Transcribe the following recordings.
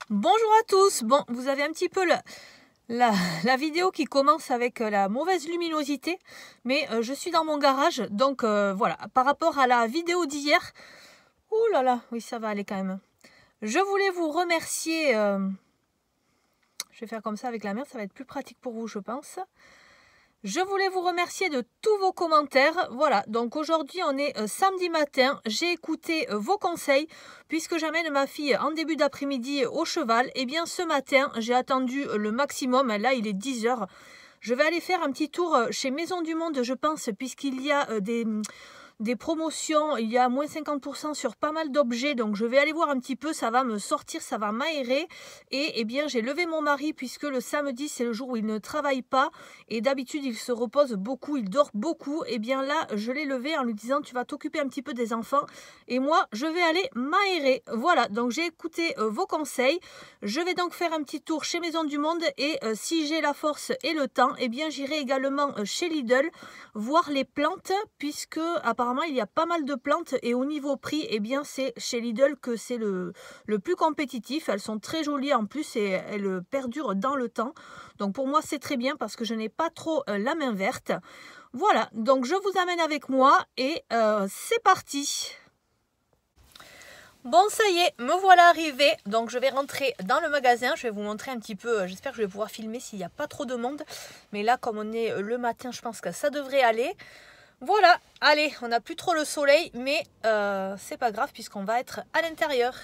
Bonjour à tous. Bon, vous avez un petit peu la vidéo qui commence avec la mauvaise luminosité, mais je suis dans mon garage, donc voilà, par rapport à la vidéo d'hier, ouh là là, oui ça va aller quand même. Je voulais vous remercier, je vais faire comme ça avec la mer, ça va être plus pratique pour vous je pense. Je voulais vous remercier de tous vos commentaires. Voilà, donc aujourd'hui on est samedi matin. J'ai écouté vos conseils puisque j'amène ma fille en début d'après-midi au cheval. Et bien ce matin, j'ai attendu le maximum. Là, il est 10 h. Je vais aller faire un petit tour chez Maison du Monde, je pense, puisqu'il y a des promotions, il y a moins 50% sur pas mal d'objets, donc je vais aller voir un petit peu, ça va me sortir, ça va m'aérer. Et eh bien j'ai levé mon mari puisque le samedi c'est le jour où il ne travaille pas et d'habitude il se repose beaucoup, il dort beaucoup. Et bien là je l'ai levé en lui disant tu vas t'occuper un petit peu des enfants et moi je vais aller m'aérer. Voilà, donc j'ai écouté vos conseils. Je vais donc faire un petit tour chez Maison du Monde et si j'ai la force et le temps, eh bien j'irai également chez Lidl voir les plantes puisque apparemment il y a pas mal de plantes et au niveau prix, eh bien c'est chez Lidl que c'est le plus compétitif. Elles sont très jolies en plus et elles perdurent dans le temps. Donc pour moi c'est très bien parce que je n'ai pas trop la main verte. Voilà, donc je vous amène avec moi et c'est parti. Bon, ça y est, me voilà arrivée. Donc je vais rentrer dans le magasin. Je vais vous montrer un petit peu. J'espère que je vais pouvoir filmer s'il n'y a pas trop de monde. Mais là, comme on est le matin, je pense que ça devrait aller. Voilà, allez, on n'a plus trop le soleil, mais c'est pas grave puisqu'on va être à l'intérieur.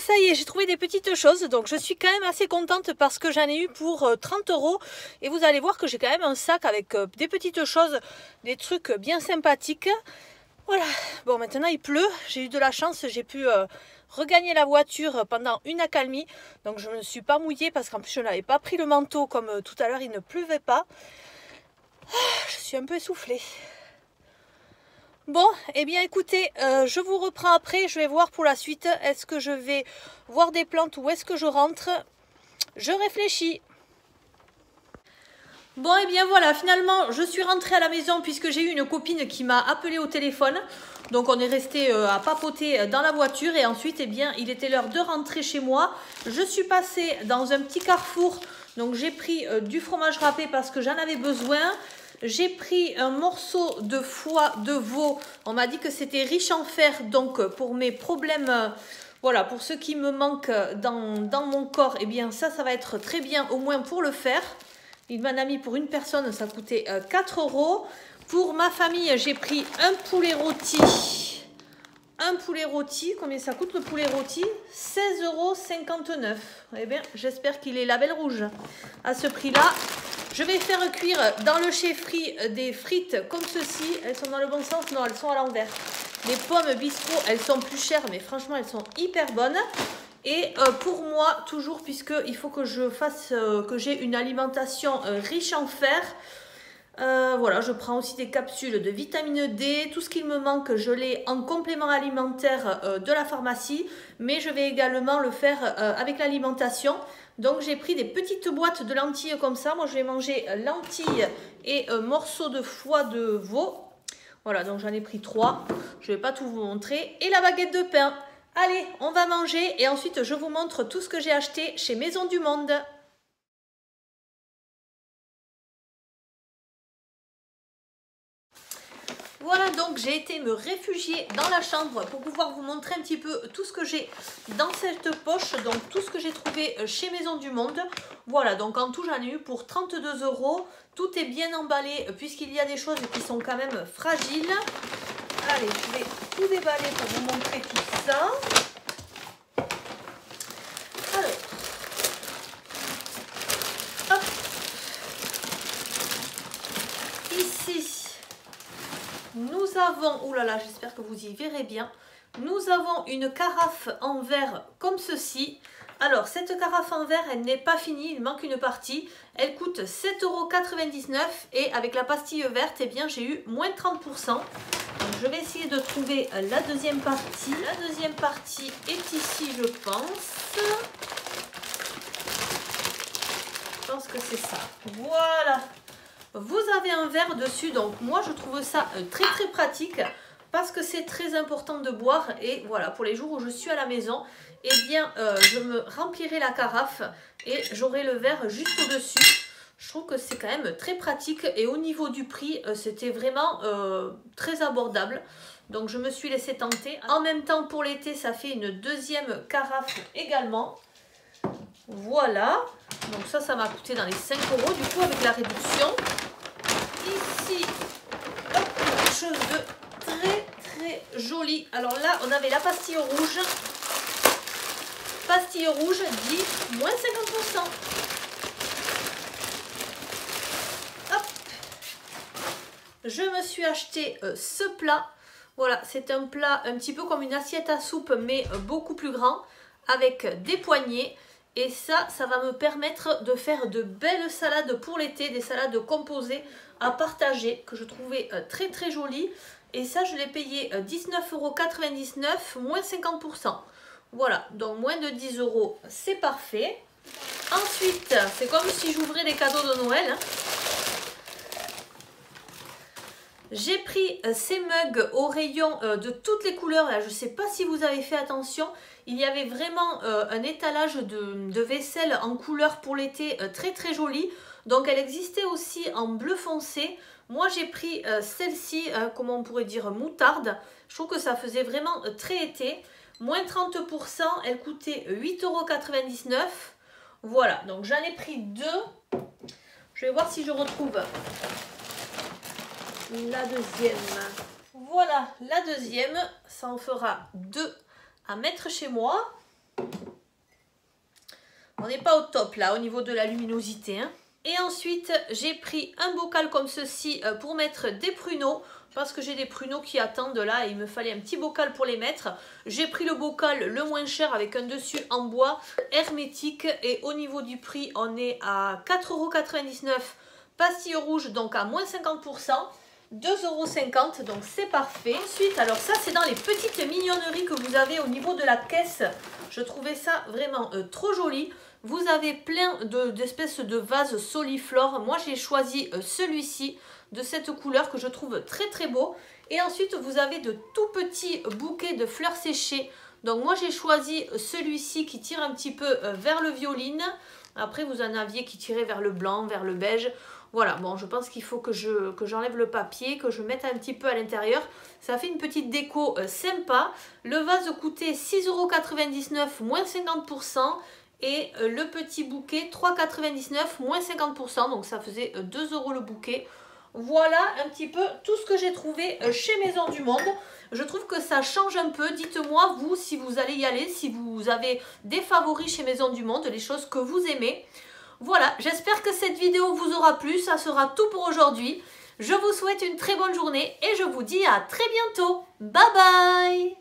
ça y est, j'ai trouvé des petites choses, donc je suis quand même assez contente parce que j'en ai eu pour 30 € et vous allez voir que j'ai quand même un sac avec des petites choses, des trucs bien sympathiques. Voilà, bon maintenant il pleut, j'ai eu de la chance, j'ai pu regagner la voiture pendant une accalmie, donc je ne me suis pas mouillée parce qu'en plus je n'avais pas pris le manteau comme tout à l'heure il ne pleuvait pas. Je suis un peu essoufflée. Bon, eh bien écoutez, je vous reprends après, je vais voir pour la suite, est-ce que je vais voir des plantes ou est-ce que je rentre? Je réfléchis. Bon, et bien voilà, finalement, je suis rentrée à la maison puisque j'ai eu une copine qui m'a appelé au téléphone. Donc on est resté à papoter dans la voiture et ensuite, eh bien, il était l'heure de rentrer chez moi. Je suis passée dans un petit carrefour, donc j'ai pris du fromage râpé parce que j'en avais besoin. J'ai pris un morceau de foie de veau. On m'a dit que c'était riche en fer, donc pour mes problèmes, voilà, pour ce qui me manque dans mon corps, eh bien ça va être très bien au moins pour le faire. Il m'en a mis pour une personne, ça coûtait 4 €. Pour ma famille, j'ai pris un poulet rôti. Un poulet rôti, combien ça coûte le poulet rôti? 16,59 €. Eh bien, j'espère qu'il est label rouge à ce prix-là. Je vais faire cuire dans le chai-fri des frites comme ceci. Elles sont dans le bon sens? Non, elles sont à l'envers. Les pommes bistrot, elles sont plus chères, mais franchement, elles sont hyper bonnes. Et pour moi, toujours, puisqu'il faut que je fasse, que j'ai une alimentation riche en fer, voilà, je prends aussi des capsules de vitamine D. Tout ce qu'il me manque, je l'ai en complément alimentaire de la pharmacie, mais je vais également le faire avec l'alimentation. Donc j'ai pris des petites boîtes de lentilles comme ça. Moi je vais manger lentilles et morceaux de foie de veau. Voilà, donc j'en ai pris 3. Je ne vais pas tout vous montrer. Et la baguette de pain. Allez, on va manger et ensuite je vous montre tout ce que j'ai acheté chez Maison du Monde. Voilà, donc j'ai été me réfugier dans la chambre pour pouvoir vous montrer un petit peu tout ce que j'ai dans cette poche, donc tout ce que j'ai trouvé chez Maison du Monde. Voilà, donc en tout j'en ai eu pour 32 €. Tout est bien emballé puisqu'il y a des choses qui sont quand même fragiles. Allez, je vais tout déballer pour vous montrer tout ça. Alors, hop, ici. Nous avons, oulala, j'espère que vous y verrez bien, nous avons une carafe en verre comme ceci. Alors, cette carafe en verre, elle n'est pas finie, il manque une partie. Elle coûte 7,99 € et avec la pastille verte, eh bien, j'ai eu moins 30%. Donc, je vais essayer de trouver la deuxième partie. La deuxième partie est ici, je pense. Je pense que c'est ça. Voilà. Vous avez un verre dessus, donc moi je trouve ça très très pratique parce que c'est très important de boire et voilà, pour les jours où je suis à la maison, eh bien je me remplirai la carafe et j'aurai le verre juste au-dessus. Je trouve que c'est quand même très pratique et au niveau du prix, c'était vraiment très abordable. Donc je me suis laissé tenter. En même temps pour l'été, ça fait une deuxième carafe également. Voilà, donc ça m'a coûté dans les 5 € du coup avec la réduction. Ici, hop, quelque chose de très très joli. Alors là, on avait la pastille rouge. Pastille rouge dit moins 50%. Hop. Je me suis acheté ce plat. Voilà, c'est un plat un petit peu comme une assiette à soupe, mais beaucoup plus grand, avec des poignées. Et ça va me permettre de faire de belles salades pour l'été, des salades composées à partager, que je trouvais très très jolies. Et ça, je l'ai payé 19,99 €, moins 50%. Voilà, donc moins de 10 €, c'est parfait. Ensuite, c'est comme si j'ouvrais des cadeaux de Noël, hein. J'ai pris ces mugs au rayon de toutes les couleurs. Là, je ne sais pas si vous avez fait attention. Il y avait vraiment un étalage de vaisselle en couleur pour l'été très très joli. Donc elle existait aussi en bleu foncé. Moi j'ai pris celle-ci, comment on pourrait dire, moutarde. Je trouve que ça faisait vraiment très été. Moins 30%, elle coûtait 8,99 €. Voilà, donc j'en ai pris deux. Je vais voir si je retrouve la deuxième. Voilà, la deuxième, ça en fera 2 à mettre chez moi. On n'est pas au top là au niveau de la luminosité. Hein. Et ensuite, j'ai pris un bocal comme ceci pour mettre des pruneaux. Parce que j'ai des pruneaux qui attendent là et il me fallait un petit bocal pour les mettre. J'ai pris le bocal le moins cher avec un dessus en bois hermétique. Et au niveau du prix, on est à 4,99 €. Pastille rouge, donc à moins 50%. 2,50 €, donc c'est parfait. Ensuite, alors ça c'est dans les petites mignonneries que vous avez au niveau de la caisse. Je trouvais ça vraiment trop joli. Vous avez plein d'espèces de vases soliflore. Moi j'ai choisi celui-ci de cette couleur que je trouve très très beau. Et ensuite vous avez de tout petits bouquets de fleurs séchées. Donc moi j'ai choisi celui-ci qui tire un petit peu vers le violine. Après vous en aviez qui tiraient vers le blanc, vers le beige. Voilà, bon, je pense qu'il faut que j'enlève le papier, que je mette un petit peu à l'intérieur. Ça fait une petite déco sympa. Le vase coûtait 6,99 €, moins 50%. Et le petit bouquet, 3,99 €, moins 50%. Donc ça faisait 2 € le bouquet. Voilà un petit peu tout ce que j'ai trouvé chez Maison du Monde. Je trouve que ça change un peu. Dites-moi, vous, si vous allez y aller, si vous avez des favoris chez Maison du Monde, les choses que vous aimez. Voilà, j'espère que cette vidéo vous aura plu. Ça sera tout pour aujourd'hui. Je vous souhaite une très bonne journée et je vous dis à très bientôt. Bye bye!